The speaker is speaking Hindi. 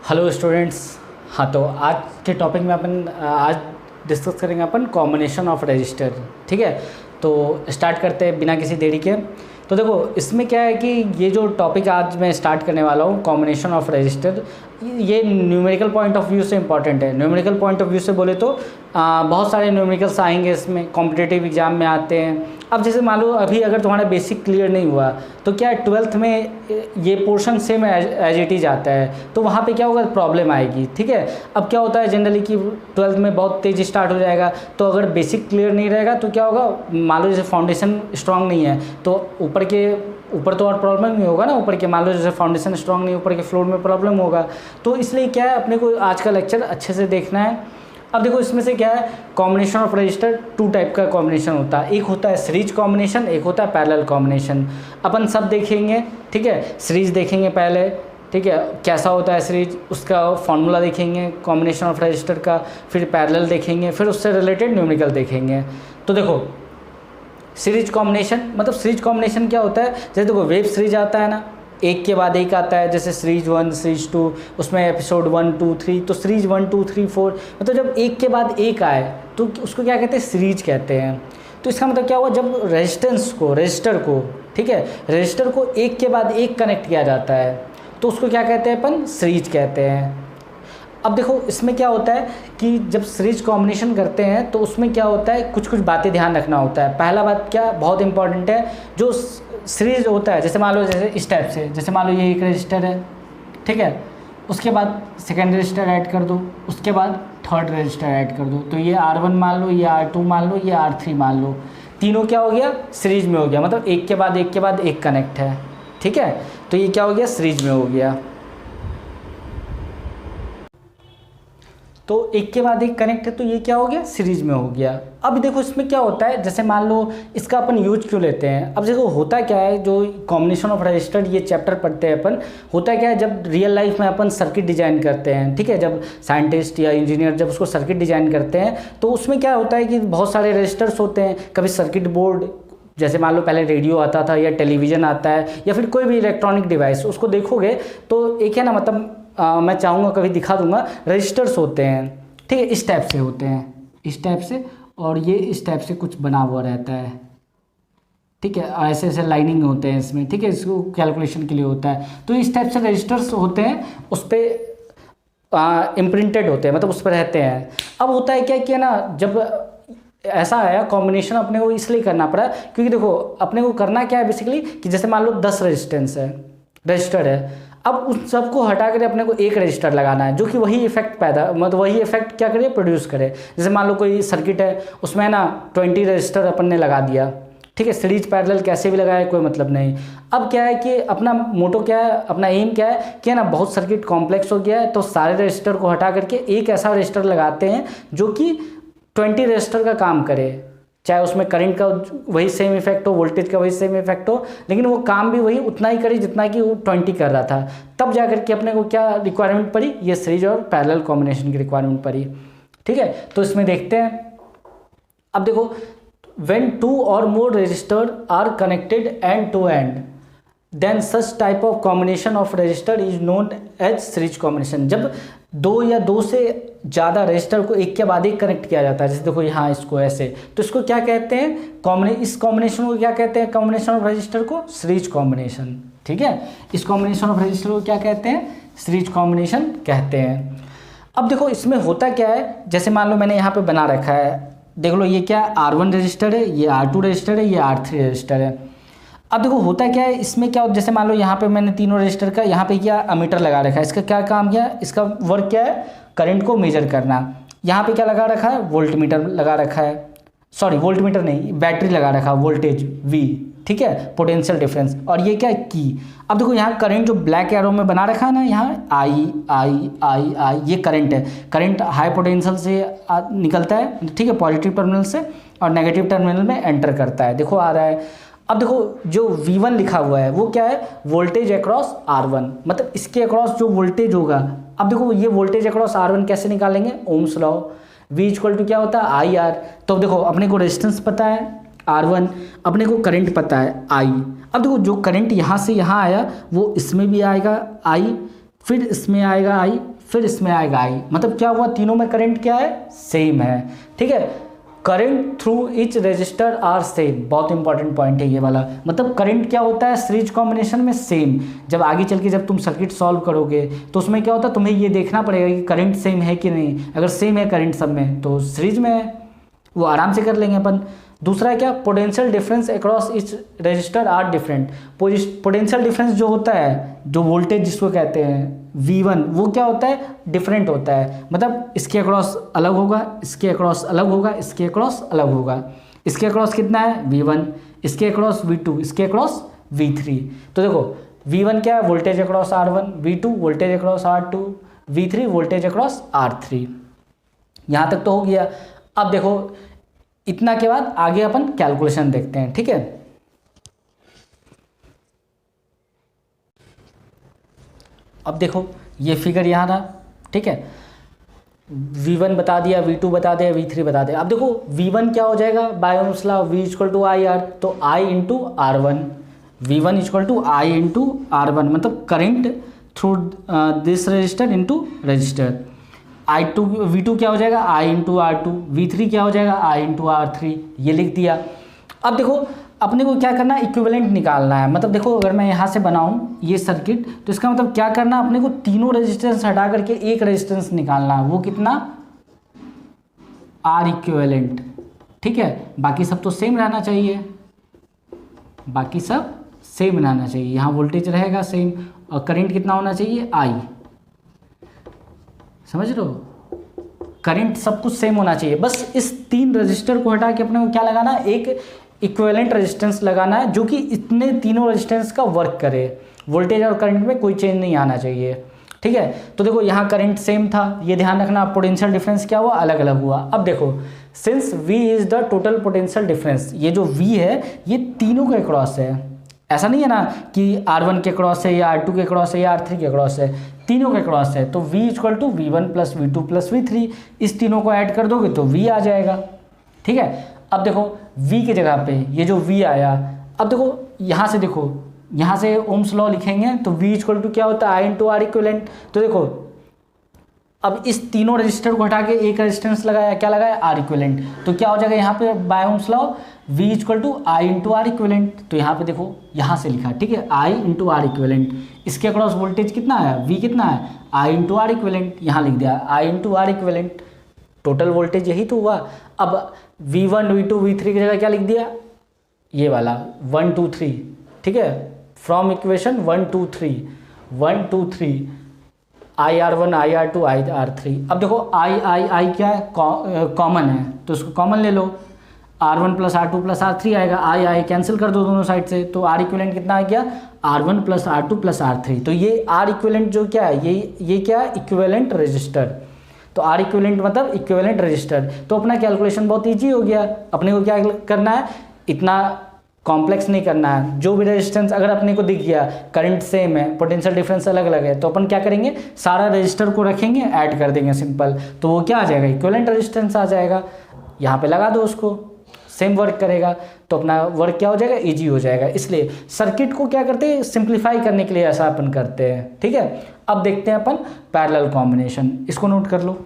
Hello students. हाँ, तो आज के टॉपिक में अपन आज डिस्कस करेंगे अपन कॉम्बिनेशन ऑफ रजिस्टर। ठीक है, तो स्टार्ट करते हैं बिना किसी देरी के। तो देखो, इसमें क्या है कि ये जो टॉपिक आज मैं स्टार्ट करने वाला हूँ कॉम्बिनेशन ऑफ रजिस्टर, ये न्यूमेरिकल पॉइंट ऑफ व्यू से इंपॉर्टेंट है। न्यूमेरिकल पॉइंट ऑफ व्यू से बोले तो बहुत सारे न्यूमेरिकल्स आएंगे इसमें, कॉम्पिटिटिव एग्जाम में आते हैं। अब जैसे मान लो अभी अगर तुम्हारा बेसिक क्लियर नहीं हुआ तो क्या है, 12th में ये portion same as it is आता है, तो वहाँ पे क्या होगा, प्रॉब्लम आएगी। ठीक है, अब क्या होता है जनरली कि 12th में बहुत तेज़ी स्टार्ट हो जाएगा, तो अगर बेसिक क्लियर नहीं रहेगा तो क्या होगा, मान लो जैसे फाउंडेशन स्ट्रांग नहीं है तो ऊपर तो और प्रॉब्लम नहीं होगा ना। ऊपर के मान लो जैसे फाउंडेशन स्ट्रांग नहीं, ऊपर के फ्लोर में प्रॉब्लम होगा। तो इसलिए क्या है, अपने को आज का लेक्चर अच्छे से देखना है। अब देखो, इसमें से क्या है, combination of register two type का कॉम्बिनेशन होता है। एक होता है सीरीज कॉम्बिनेशन, एक होता है पैरेलल कॉम्बिनेशन। अपन सब देखेंगे। ठीक है, सीरीज देखेंगे पहले। ठीक है, कैसा होता है सीरीज, उसका फॉर्मूला देखेंगे कॉम्बिनेशन ऑफ रजिस्टर का, फिर पैरेलल देखेंगे, फिर उससे रिलेटेड न्यूमेरिकल देखेंगे। तो देखो, सीरीज कॉम्बिनेशन मतलब सीरीज कॉम्बिनेशन क्या होता है, जैसे देखो वेब सीरीज आता है ना, एक के बाद एक आता है, जैसे सीरीज 1 सीरीज 2, उसमें एपिसोड 1 2 3, तो सीरीज 1 2 3 4 मतलब जब एक के बाद एक आए तो उसको क्या कहते हैं, सीरीज कहते हैं। तो इसका मतलब क्या हुआ, जब रजिस्टर को ठीक है, रजिस्टर को एक के बाद एक कनेक्ट किया जाता है तो उसको क्या कहते हैं, अपन सीरीज कहते हैं। अब देखो, इसमें क्या होता है कि जब सीरीज कॉम्बिनेशन करते हैं तो उसमें क्या होता है, कुछ बातें ध्यान रखना होता है। पहला बात क्या बहुत इंपॉर्टेंट है, जो सीरीज होता है, जैसे मान लो जैसे इस टाइप से, जैसे मान लो ये एक रजिस्टर है। ठीक है, उसके बाद सेकेंड रजिस्टर ऐड कर दो, उसके बाद थर्ड रजिस्टर ऐड कर दो, तो ये R1 मान लो, ये R2 मान लो, ये R3 मान लो, तीनों क्या हो गया, सीरीज में हो गया। मतलब एक के बाद एक कनेक्ट है। ठीक है, तो ये क्या हो गया, सीरीज में हो गया। तो एक के बाद एक कनेक्ट है तो ये क्या हो गया, सीरीज में हो गया। अब देखो, इसमें क्या होता है, जैसे मान लो इसका अपन यूज क्यों लेते हैं। अब देखो, होता क्या है, जो कॉम्बिनेशन ऑफ रजिस्टर ये चैप्टर पढ़ते हैं अपन, होता क्या है, जब रियल लाइफ में अपन सर्किट डिजाइन करते हैं, ठीक है, जब साइंटिस्ट या इंजीनियर जब उसको सर्किट डिजाइन करते हैं तो उसमें क्या होता है कि बहुत सारे रजिस्टर्स होते हैं। कभी सर्किट बोर्ड, जैसे मान लो पहले रेडियो आता था या टेलीविज़न आता है या फिर कोई भी इलेक्ट्रॉनिक डिवाइस, उसको देखोगे तो एक है ना, मतलब मैं चाहूँगा कभी दिखा दूंगा, रजिस्टर्स होते हैं। ठीक है, इस टाइप से होते हैं, इस टाइप से, और ये इस टाइप से कुछ बना हुआ रहता है। ठीक है, ऐसे ऐसे लाइनिंग होते हैं इसमें। ठीक है, इसको कैलकुलेशन के लिए होता है। तो इस टाइप से रजिस्टर्स होते हैं, उस पर इम्प्रिंटेड होते हैं, मतलब उस पर रहते हैं। अब होता है क्या कि ना, जब ऐसा आया कॉम्बिनेशन अपने को इसलिए करना पड़ा क्योंकि देखो, अपने को करना क्या है बेसिकली कि जैसे मान लो 10 रजिस्टर है। अब उस सबको हटा कर अपने को एक रजिस्टर लगाना है जो कि वही इफेक्ट मतलब वही इफेक्ट क्या करे, प्रोड्यूस करे। जैसे मान लो कोई सर्किट है, उसमें ना 20 रजिस्टर अपन ने लगा दिया। ठीक है, सीरीज पैरेलल कैसे भी लगाए कोई मतलब नहीं। अब क्या है कि अपना मोटो क्या है, अपना एम क्या है कि ना, बहुत सर्किट कॉम्प्लेक्स हो गया है तो सारे रजिस्टर को हटा करके एक ऐसा रजिस्टर लगाते हैं जो कि 20 रजिस्टर का काम करे, चाहे उसमें करंट का वही सेम इफेक्ट हो, वोल्टेज का वही सेम इफेक्ट हो, लेकिन वो काम भी वही उतना ही करे जितना कि वो 20 कर रहा था। तब जा करके अपने को क्या रिक्वायरमेंट पड़ी, ये सीरीज और पैरेलल कॉम्बिनेशन की रिक्वायरमेंट पड़ी। ठीक है, तो इसमें देखते हैं। अब देखो, when 2 or more register are connected end to end, then such type of combination of register is known as series combination. जब दो या दो से ज़्यादा रजिस्टर को एक के बाद एक कनेक्ट किया जाता है, जैसे देखो यहाँ इसको ऐसे, तो इसको क्या कहते हैं, इस कॉम्बिनेशन को क्या कहते हैं, कॉम्बिनेशन ऑफ रजिस्टर को सीरीज कॉम्बिनेशन। ठीक है, इस कॉम्बिनेशन ऑफ रजिस्टर को क्या कहते हैं, सीरीज कॉम्बिनेशन कहते हैं। अब देखो, इसमें होता क्या है, जैसे मान लो मैंने यहाँ पे बना रखा है, देख लो ये क्या R1 रजिस्टर है, ये R2 रजिस्टर है, ये R3 रजिस्टर है। अब देखो, होता क्या है इसमें, क्या जैसे मान लो यहाँ पे मैंने तीनों रजिस्टर का यहाँ पे क्या अमीटर लगा रखा है। इसका क्या काम किया, इसका वर्क क्या है, करंट को मेजर करना। यहाँ पे क्या लगा रखा है, वोल्ट मीटर लगा रखा है, सॉरी वोल्ट मीटर नहीं, बैटरी लगा रखा है, वोल्टेज V। ठीक है, पोटेंशियल डिफरेंस, और ये क्या है, की। अब देखो, यहाँ करंट जो ब्लैक एरो में बना रखा है ना, यहाँ I ये करंट है। करंट हाई पोटेंशियल से निकलता है, ठीक है, पॉजिटिव टर्मिनल से, और नेगेटिव टर्मिनल में एंटर करता है। देखो आ रहा है। अब देखो, जो V1 लिखा हुआ है वो क्या है, वोल्टेज अक्रॉस R1, मतलब इसके अक्रॉस जो वोल्टेज होगा। अब देखो, ये वोल्टेज अक्रॉस R1 कैसे निकालेंगे, Ohm's law, V equal to क्या होता है, IR। तो देखो, अपने को रेजिस्टेंस पता है R1, अपने को करंट पता है I। अब देखो, जो करंट यहाँ से यहाँ आया वो इसमें भी आएगा I, फिर इसमें आएगा I, फिर इसमें आएगा आई, मतलब क्या हुआ, तीनों में करंट क्या है, सेम है। ठीक है, current through each register are same, बहुत इंपॉर्टेंट पॉइंट है ये वाला, मतलब करंट क्या होता है सीरीज कॉम्बिनेशन में सेम। जब आगे चल के जब तुम सर्किट सॉल्व करोगे तो उसमें क्या होता है, तुम्हें ये देखना पड़ेगा कि करंट सेम है कि नहीं। अगर सेम है करंट सब में तो सीरीज में है, वो आराम से कर लेंगे अपन। दूसरा है क्या, potential difference across each register are different. Potential difference जो होता है, जो वोल्टेज जिसको कहते हैं V1, वो क्या होता है, डिफरेंट होता है, मतलब इसके अक्रॉस अलग होगा, इसके अक्रॉस अलग होगा, इसके अक्रॉस अलग होगा। इसके अक्रॉस कितना है V1, इसके अक्रॉस V2, इसके अक्रॉस V3। तो देखो V1 क्या है, voltage across R1, V2 voltage across R2, V3 voltage across R3। यहाँ तक तो हो गया। अब देखो इतना के बाद आगे अपन कैलकुलेशन देखते हैं। ठीक है, अब देखो ये फिगर यहाँ रहा। ठीक है, V1 बता दिया, V2 बता दिया, V3 बता दिया। अब देखो V1 क्या हो जाएगा, by Ohm's law V equal to I R, तो I into R1, V1 equal to I into R1, मतलब current through this register into register. I2 V2 क्या हो जाएगा, I इंटू R2, V3 क्या हो जाएगा, I इंटू R3, ये लिख दिया। अब देखो अपने को क्या करना है, इक्विवेलेंट निकालना है। मतलब देखो अगर मैं यहाँ से बनाऊँ ये सर्किट, तो इसका मतलब क्या करना है, अपने को तीनों रेजिस्टेंस हटा करके एक रेजिस्टेंस निकालना है, वो कितना, R इक्विवेलेंट। ठीक है, बाकी सब तो सेम रहना चाहिए, बाकी सब सेम रहना चाहिए। यहाँ वोल्टेज रहेगा सेम और करंट कितना होना चाहिए, I। समझ रहे हो, करंट सब कुछ सेम होना चाहिए। बस इस तीन रजिस्टर को हटा के अपने को क्या लगाना है, एक इक्विवेलेंट रेजिस्टेंस लगाना है जो कि इतने तीनों रेजिस्टेंस का वर्क करे। वोल्टेज और करंट में कोई चेंज नहीं आना चाहिए। ठीक है, तो देखो यहाँ करंट सेम था, ये ध्यान रखना। पोटेंशियल डिफरेंस क्या हुआ, अलग अलग हुआ। अब देखो since V is the total potential difference, ये जो V है ये तीनों के क्रॉस है। ऐसा नहीं है ना कि R1 के क्रॉस है या R2 के क्रॉस है या R3 के क्रॉस है, तीनों के क्रॉस है। तो V equal to V1 plus V2 plus V3, इस तीनों को ऐड कर दोगे तो V आ जाएगा। ठीक है, अब देखो V की जगह पे ये जो V आया, अब देखो यहाँ से, देखो यहाँ से ओम्स लॉ लिखेंगे तो V इक्वल टू क्या होता है, I इंटू आर इक्विवेलेंट। तो देखो अब इस तीनों रजिस्टर को हटा के एक रेजिस्टेंस लगाया, क्या लगाया, R इक्विवेलेंट। तो क्या हो जाएगा यहाँ पे by Ohm's law V equal to I into R equivalent. तो यहाँ पे देखो यहाँ से लिखा, ठीक है, I इंटू आर इक्विवेलेंट। इसके अक्रॉस वोल्टेज कितना है, V कितना है, I इंटू आर इक्विवेलेंट। यहाँ लिख दिया I into R equivalent, total voltage यही तो हुआ। अब V1 V2 V3 की जगह क्या लिख दिया, ये वाला 1 2 3। ठीक है, from equation 1 2 3 1 2 3 IR1 IR2 IR3। अब देखो I क्या है, कॉमन है, तो इसको कॉमन ले लो। R1 plus R2 plus R3 आएगा, I कैंसिल कर दो दोनों साइड से, तो R इक्विवेलेंट कितना आ गया, R1 plus R2 plus R3। तो ये R इक्विवेलेंट जो क्या है, ये क्या है, इक्विवेलेंट रजिस्टर। तो R इक्विवेलेंट मतलब इक्विवेलेंट रजिस्टर। तो अपना कैलकुलेशन बहुत ईजी हो गया। अपने को क्या करना है, इतना कॉम्प्लेक्स नहीं करना है। जो भी रेजिस्टेंस अगर अपने को दिख गया, करंट सेम है, पोटेंशियल डिफरेंस अलग अलग है, तो अपन क्या करेंगे, सारा रजिस्टर को रखेंगे, ऐड कर देंगे सिंपल, तो वो क्या आ जाएगा, इक्विवेलेंट रेजिस्टेंस आ जाएगा। यहाँ पे लगा दो उसको, सेम वर्क करेगा, तो अपना वर्क क्या हो जाएगा, इजी हो जाएगा। इसलिए सर्किट को क्या करते हैं, सिंप्लीफाई करने के लिए ऐसा अपन करते हैं। ठीक है, अब देखते हैं अपन पैरेलल कॉम्बिनेशन, इसको नोट कर लो।